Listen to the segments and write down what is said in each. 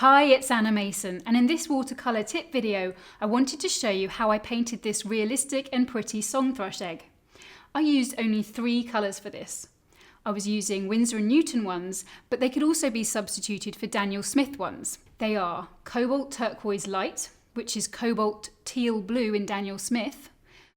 Hi, it's Anna Mason, and in this watercolour tip video, I wanted to show you how I painted this realistic and pretty song thrush egg. I used only 3 colours for this. I was using Winsor & Newton ones, but they could also be substituted for Daniel Smith ones. They are Cobalt Turquoise Light, which is Cobalt Teal Blue in Daniel Smith,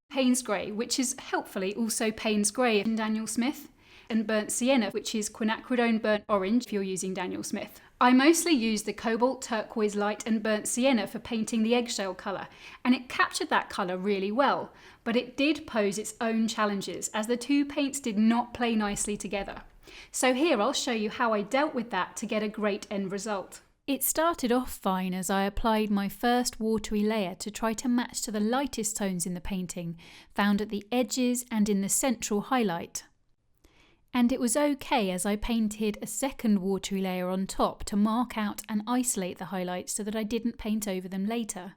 Payne's Grey, which is helpfully also Payne's Grey in Daniel Smith, and Burnt Sienna, which is Quinacridone Burnt Orange if you're using Daniel Smith. I mostly used the Cobalt Turquoise Light and Burnt Sienna for painting the eggshell colour, and it captured that colour really well, but it did pose its own challenges as the two paints did not play nicely together. So here I'll show you how I dealt with that to get a great end result. It started off fine as I applied my first watery layer to try to match to the lightest tones in the painting, found at the edges and in the central highlight. And it was okay as I painted a second watery layer on top to mark out and isolate the highlights so that I didn't paint over them later.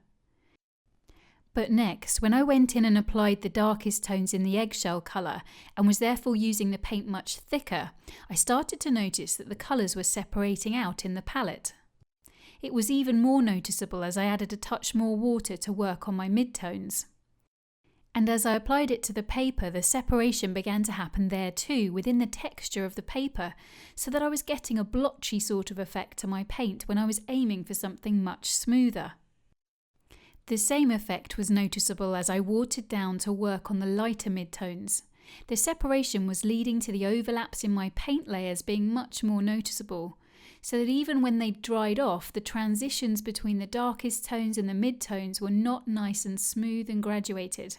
But next, when I went in and applied the darkest tones in the eggshell colour and was therefore using the paint much thicker, I started to notice that the colours were separating out in the palette. It was even more noticeable as I added a touch more water to work on my midtones. And as I applied it to the paper, the separation began to happen there too, within the texture of the paper, so that I was getting a blotchy sort of effect to my paint when I was aiming for something much smoother. The same effect was noticeable as I watered down to work on the lighter midtones. The separation was leading to the overlaps in my paint layers being much more noticeable, so that even when they dried off, the transitions between the darkest tones and the midtones were not nice and smooth and graduated.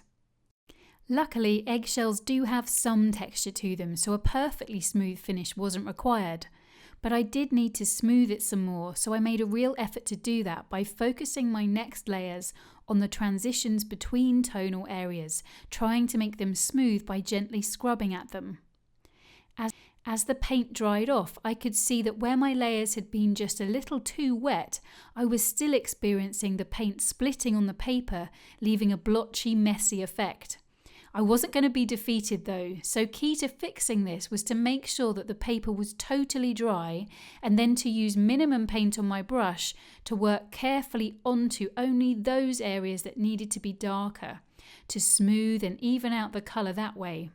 Luckily, eggshells do have some texture to them, so a perfectly smooth finish wasn't required. But I did need to smooth it some more, so I made a real effort to do that by focusing my next layers on the transitions between tonal areas, trying to make them smooth by gently scrubbing at them. As the paint dried off, I could see that where my layers had been just a little too wet, I was still experiencing the paint splitting on the paper, leaving a blotchy, messy effect. I wasn't going to be defeated though, so key to fixing this was to make sure that the paper was totally dry and then to use minimum paint on my brush to work carefully onto only those areas that needed to be darker, to smooth and even out the colour that way.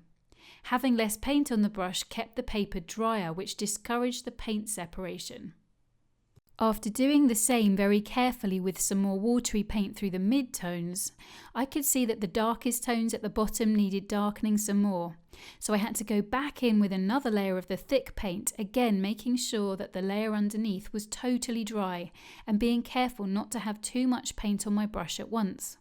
Having less paint on the brush kept the paper drier, which discouraged the paint separation. After doing the same very carefully with some more watery paint through the mid-tones, I could see that the darkest tones at the bottom needed darkening some more. So I had to go back in with another layer of the thick paint, again making sure that the layer underneath was totally dry and being careful not to have too much paint on my brush at once.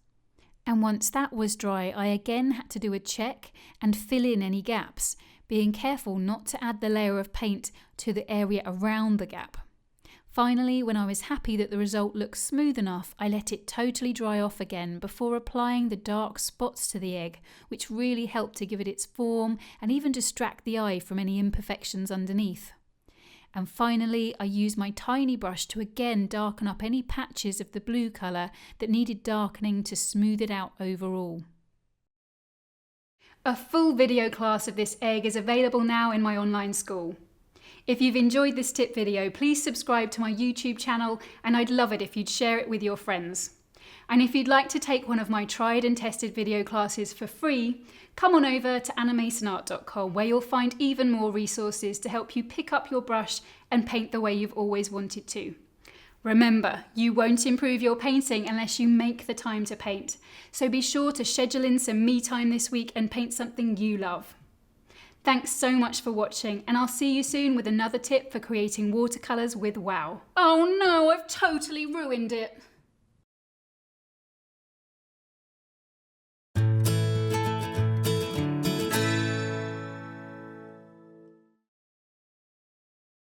And once that was dry, I again had to do a check and fill in any gaps, being careful not to add the layer of paint to the area around the gap. Finally, when I was happy that the result looked smooth enough, I let it totally dry off again before applying the dark spots to the egg, which really helped to give it its form and even distract the eye from any imperfections underneath. And finally, I used my tiny brush to again darken up any patches of the blue colour that needed darkening to smooth it out overall. A full video class of this egg is available now in my online school. If you've enjoyed this tip video, please subscribe to my YouTube channel, and I'd love it if you'd share it with your friends. And if you'd like to take one of my tried and tested video classes for free, come on over to annamasonart.com, where you'll find even more resources to help you pick up your brush and paint the way you've always wanted to. Remember, you won't improve your painting unless you make the time to paint, so be sure to schedule in some me time this week and paint something you love. Thanks so much for watching, and I'll see you soon with another tip for creating watercolours with wow. Oh no, I've totally ruined it.